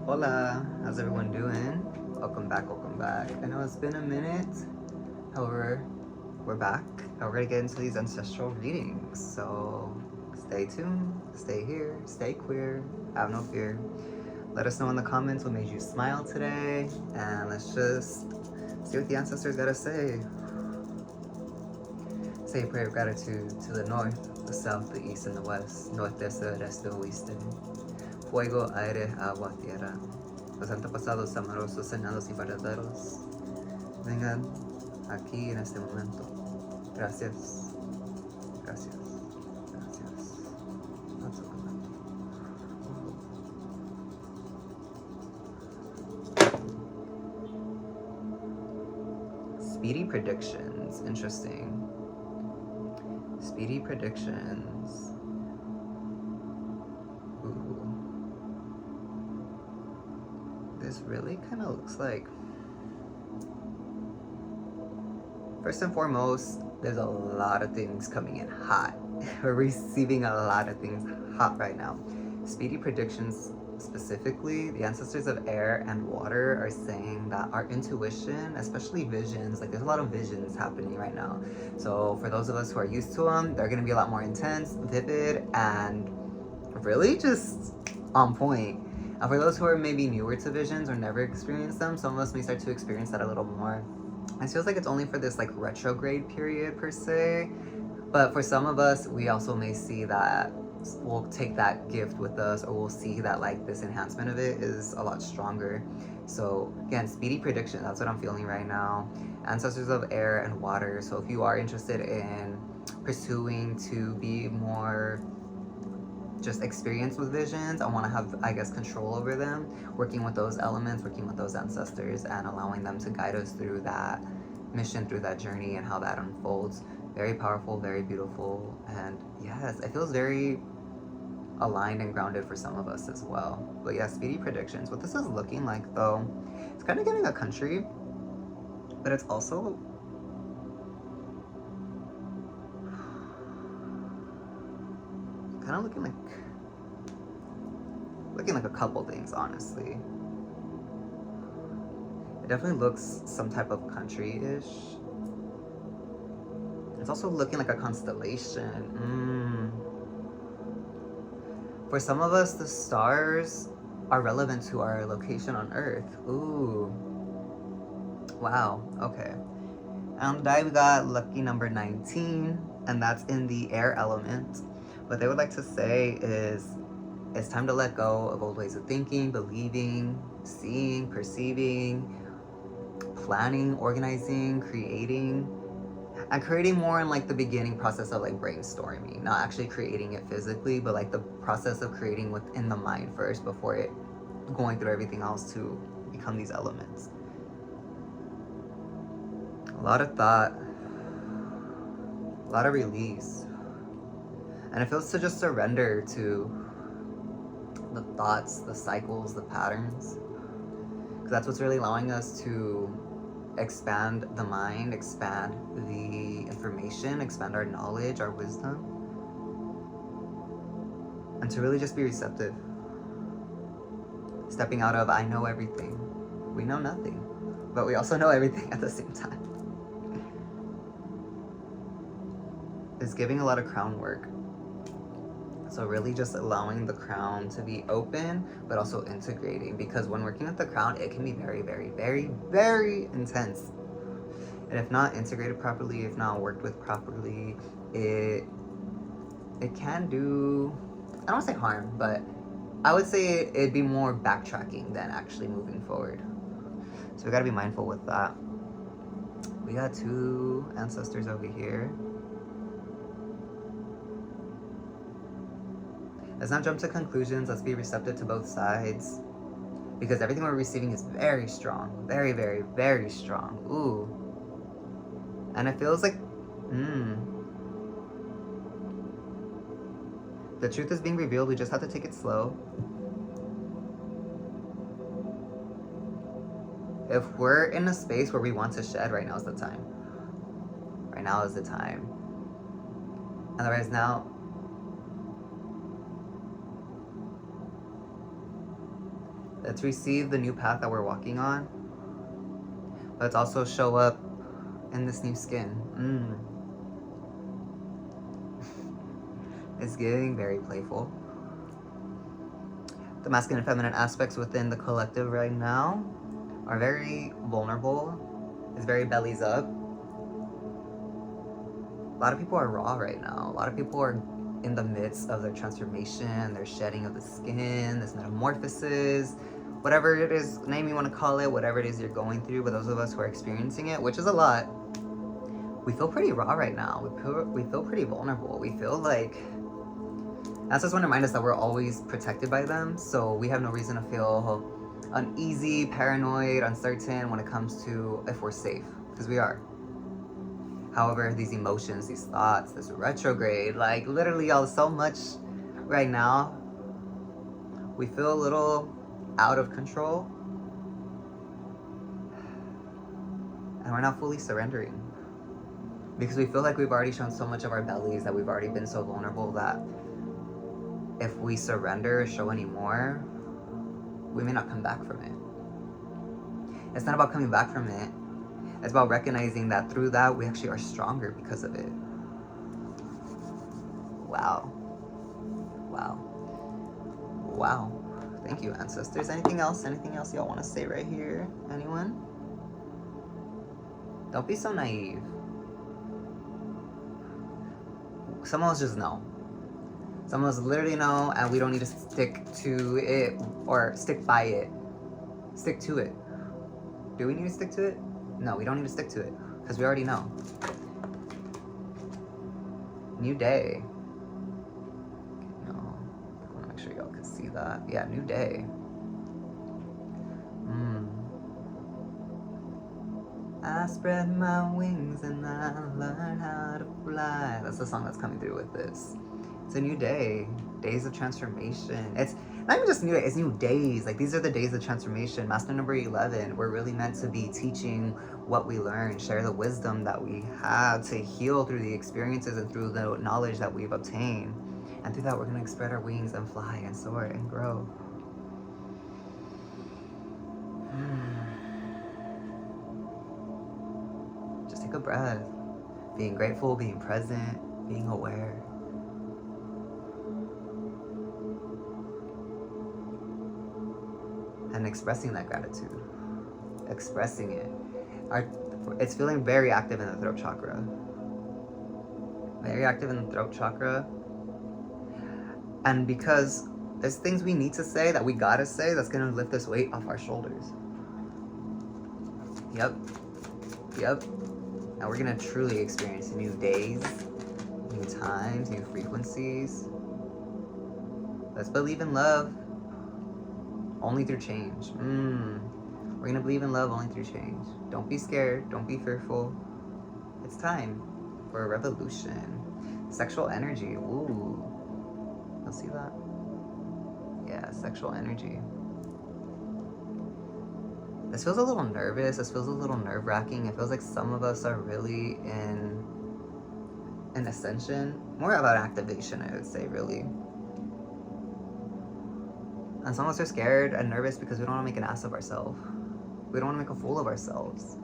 Hola, how's everyone doing? Welcome back, welcome back. I know it's been a minute, however, we're back and we're gonna get into these ancestral readings. So stay tuned, stay here, stay queer, have no fear. Let us know in the comments what made you smile today, and let's just see what the ancestors gotta say. Say a prayer of gratitude to the north, the south, the east, and the west. Norte, sur, este, oeste. Fuego, aire, agua, tierra. Los antepasados amorosos, sanados y verdaderos, vengan aquí en este momento. Gracias, gracias, gracias. That's okay. Speedy predictions, interesting. Speedy predictions. Ooh. This really kind of looks like, first and foremost, there's a lot of things coming in hot. We're receiving a lot of things hot right now. Speedy predictions specifically, the ancestors of air and water are saying that our intuition, especially visions, like there's a lot of visions happening right now. So for those of us who are used to them, they're going to be a lot more intense, vivid, and really just on point. And for those who are maybe newer to visions or never experienced them, some of us may start to experience that a little more. It feels like it's only for this like retrograde period per se, but for some of us, we also may see that we'll take that gift with us, or we'll see that like this enhancement of it is a lot stronger. So again, speedy prediction, that's what I'm feeling right now. Ancestors of air and water. So if you are interested in pursuing to be more just experienced with visions, I want to have, I guess, control over them, working with those elements, working with those ancestors, and allowing them to guide us through that mission, through that journey, and how that unfolds. Very powerful, very beautiful, and yes, it feels very aligned and grounded for some of us as well. But yeah, speedy predictions. What this is looking like though, it's kind of giving a country, but it's also kind of looking like a couple things, honestly. It definitely looks some type of country-ish. It's also looking like a constellation. For some of us, the stars are relevant to our location on Earth. Ooh. Wow, okay. And today we got lucky number 19, and that's in the air element. What they would like to say is, it's time to let go of old ways of thinking, believing, seeing, perceiving, planning, organizing, creating, and creating more in like the beginning process of like brainstorming, not actually creating it physically, but like the process of creating within the mind first before it going through everything else to become these elements. A lot of thought, a lot of release, and it feels to just surrender to the thoughts, the cycles, the patterns, because that's what's really allowing us to expand the mind, expand the information, expand our knowledge, our wisdom, and to really just be receptive. Stepping out of I know everything. We know nothing, but we also know everything at the same time. It's giving a lot of crown work. So really just allowing the crown to be open, but also integrating, because when working with the crown, it can be very, very, very, very intense. And if not integrated properly, if not worked with properly, it can do, I don't want to say harm, but I would say it'd be more backtracking than actually moving forward. So we gotta be mindful with that. We got two ancestors over here. Let's not jump to conclusions. Let's be receptive to both sides, because everything we're receiving is very strong. Very, very, very strong. Ooh. And it feels like, the truth is being revealed. We just have to take it slow. If we're in a space where we want to shed, right now is the time. Right now is the time. Otherwise now, Let's receive the new path that we're walking on. Let's also show up in this new skin. It's getting very playful. The masculine and feminine aspects within the collective right now are very vulnerable. It's very bellies up. A lot of people are raw right now. A lot of people are in the midst of their transformation, their shedding of the skin, this metamorphosis, whatever it is, name you want to call it, whatever it is you're going through. But those of us who are experiencing it, which is a lot, we feel pretty raw right now. We feel pretty vulnerable. We feel like, that's just want to remind us that we're always protected by them. So we have no reason to feel uneasy, paranoid, uncertain when it comes to if we're safe, because we are. However, these emotions, these thoughts, this retrograde, like literally so much right now, we feel a little out of control. And we're not fully surrendering. Because we feel like we've already shown so much of our bellies, that we've already been so vulnerable, that if we surrender or show any more, we may not come back from it. It's not about coming back from it. It's about recognizing that through that, we actually are stronger because of it. Wow. Wow. Wow. Thank you, ancestors. Anything else? Anything else y'all want to say right here? Anyone? Don't be so naive. Some of us just know. Some of us literally know, and we don't need to stick to it or stick by it. Stick to it. Do we need to stick to it? No, we don't need to stick to it, because we already know. New day. I want to make sure y'all can see that. Yeah, new day. I spread my wings and I learn how to fly. That's the song that's coming through with this. It's a new day. Days of transformation. It's not even just new day, it's new days. Like, these are the days of transformation. Master number 11, we're really meant to be teaching what we learn, share the wisdom that we have to heal through the experiences and through the knowledge that we've obtained. And through that, we're going to spread our wings and fly and soar and grow. Just take a breath. Being grateful, being present, being aware. And expressing that gratitude. Expressing it. It's feeling very active in the throat chakra. Very active in the throat chakra. And because there's things we need to say that we gotta say that's gonna lift this weight off our shoulders. Yep. And we're gonna truly experience new days, new times, new frequencies. Let's believe in love. Only through change. We're gonna believe in love only through change. Don't be scared. Don't be fearful. It's time for a revolution. Sexual energy. Ooh. You'll see that? Yeah, sexual energy. This feels a little nervous. This feels a little nerve-wracking. It feels like some of us are really in an ascension. More about activation, I would say, really. And some of us are scared and nervous because we don't want to make an ass of ourselves. We don't want to make a fool of ourselves.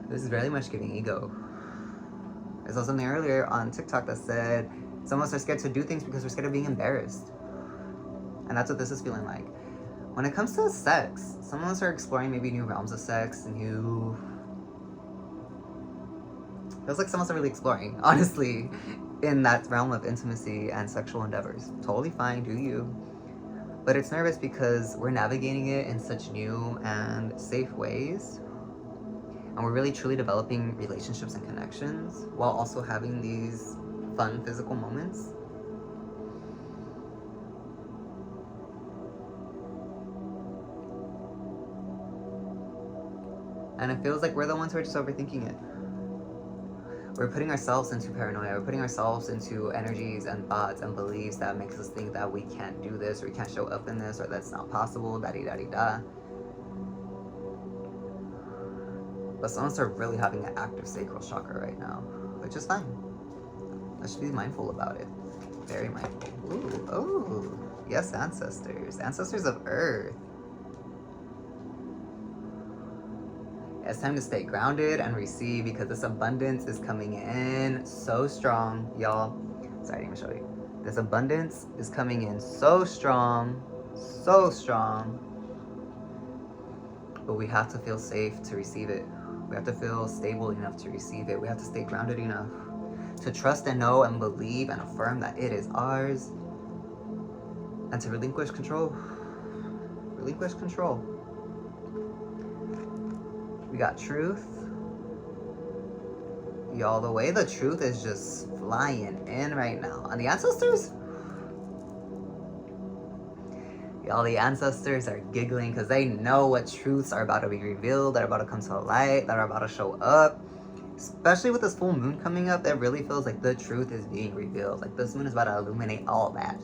This is very much giving ego. I saw something earlier on TikTok that said some of us are scared to do things because we're scared of being embarrassed. And that's what this is feeling like. When it comes to sex, some of us are exploring maybe new realms of sex, feels like some of us are really exploring, honestly, in that realm of intimacy and sexual endeavors. Totally fine, do you. But it's nervous because we're navigating it in such new and safe ways. And we're really truly developing relationships and connections while also having these fun physical moments. And it feels like we're the ones who are just overthinking it. We're putting ourselves into paranoia. We're putting ourselves into energies and thoughts and beliefs that makes us think that we can't do this, or we can't show up in this, or that's not possible, da-di-da-di-da. But some of us are really having an active sacral chakra right now, which is fine. Let's be mindful about it. Very mindful. Ooh, Yes, ancestors. Ancestors of Earth. It's time to stay grounded and receive because this abundance is coming in so strong, y'all. Sorry, I didn't even show you. This abundance is coming in so strong, so strong. But we have to feel safe to receive it. We have to feel stable enough to receive it. We have to stay grounded enough to trust and know and believe and affirm that it is ours. And to relinquish control. Relinquish control. We got truth. Y'all, the way the truth is just flying in right now. And the ancestors? Y'all, the ancestors are giggling because they know what truths are about to be revealed, that are about to come to light, that are about to show up. Especially with this full moon coming up, it really feels like the truth is being revealed. Like this moon is about to illuminate all that.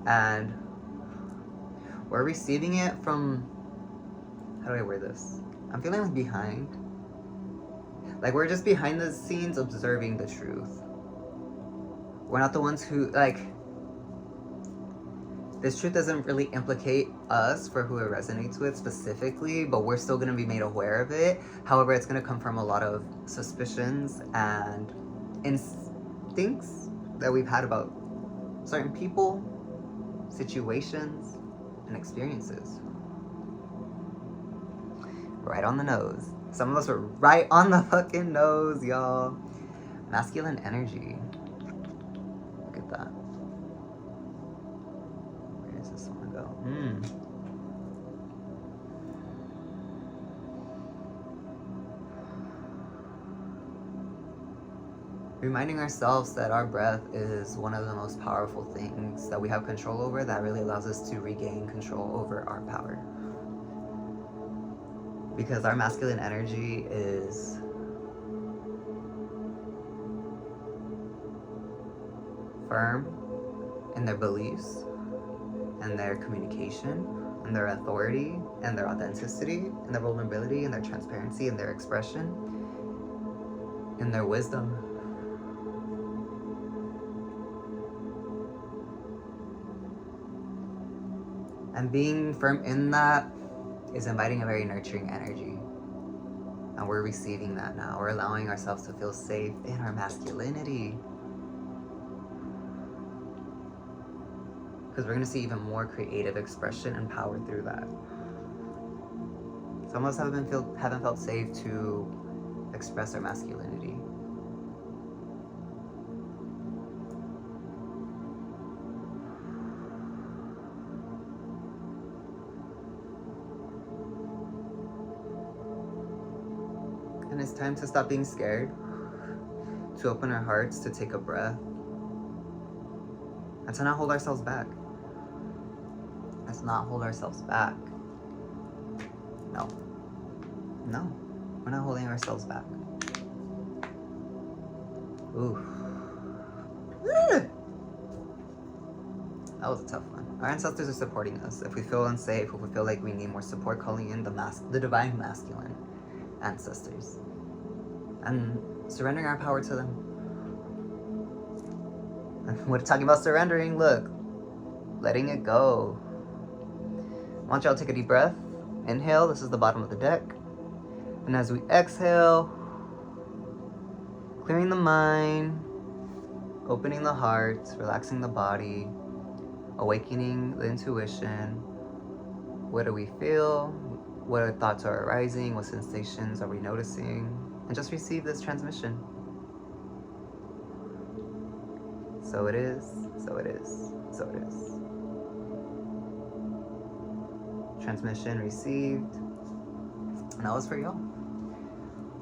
And we're receiving it from, how do I word this? I'm feeling like behind. Like we're just behind the scenes observing the truth. We're not the ones who, like, this truth doesn't really implicate us for who it resonates with specifically, but we're still gonna be made aware of it. However, it's gonna come from a lot of suspicions and instincts that we've had about certain people, situations, and experiences. Right on the nose. Some of us were right on the fucking nose, y'all. Masculine energy. Look at that. Where does this one go? Reminding ourselves that our breath is one of the most powerful things that we have control over, that really allows us to regain control over our power. Because our masculine energy is firm in their beliefs and their communication and their authority and their authenticity and their vulnerability and their transparency and their expression and their wisdom. And being firm in that is inviting a very nurturing energy. And we're receiving that now. We're allowing ourselves to feel safe in our masculinity. Because we're going to see even more creative expression and power through that. Some of us haven't felt safe to express our masculinity. And it's time to stop being scared, to open our hearts, to take a breath, and to not hold ourselves back. Let's not hold ourselves back. No. No. We're not holding ourselves back. Ooh. That was a tough one. Our ancestors are supporting us. If we feel unsafe, if we feel like we need more support, calling in the divine masculine ancestors. And surrendering our power to them. And we're talking about surrendering, look. Letting it go. I want y'all to take a deep breath. Inhale, this is the bottom of the deck. And as we exhale, clearing the mind, opening the heart, relaxing the body, awakening the intuition. What do we feel? What thoughts are arising? What sensations are we noticing? And just receive this transmission. So it is, so it is, so it is. Transmission received. And that was for y'all.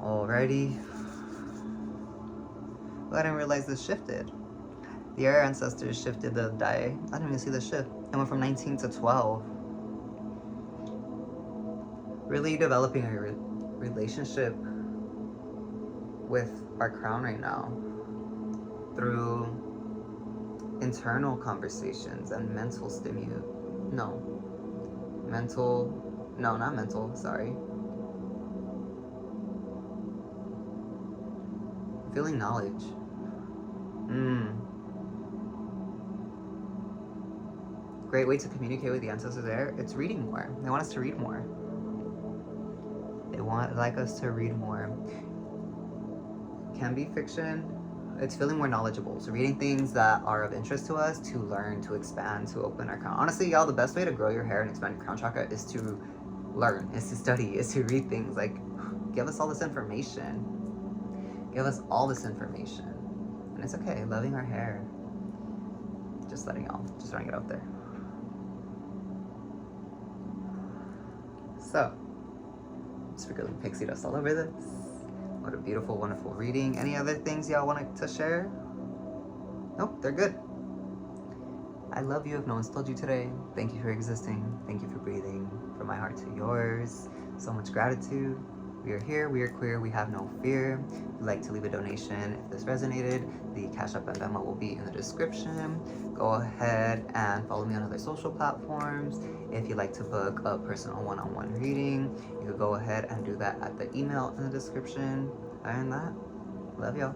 Alrighty. Well, I didn't realize this shifted. The air ancestors shifted the die. I didn't even see the shift. It went from 19 to 12. Really developing a relationship with our crown right now through internal conversations and mental Feeling knowledge. Great way to communicate with the ancestors there. It's reading more. They want us to read more. They like us to read more. Can be fiction. It's feeling more knowledgeable. So reading things that are of interest to us, to learn, to expand, to open our crown. Honestly, y'all, the best way to grow your hair and expand your crown chakra is to learn, is to study, is to read things. Like, give us all this information. Give us all this information. And it's okay, loving our hair. Just letting it out there. So, sprinkling pixie dust all over this. What a beautiful, wonderful reading. Any other things y'all wanted to share? Nope, they're good. I love you if no one's told you today. Thank you for existing. Thank you for breathing. From my heart to yours. So much gratitude. We are here, we are queer, we have no fear. If you'd like to leave a donation, if this resonated, the Cashapp and Venmo will be in the description. Go ahead and follow me on other social platforms. If you'd like to book a personal one-on-one reading, you could go ahead and do that at the email in the description. Other than that, love y'all.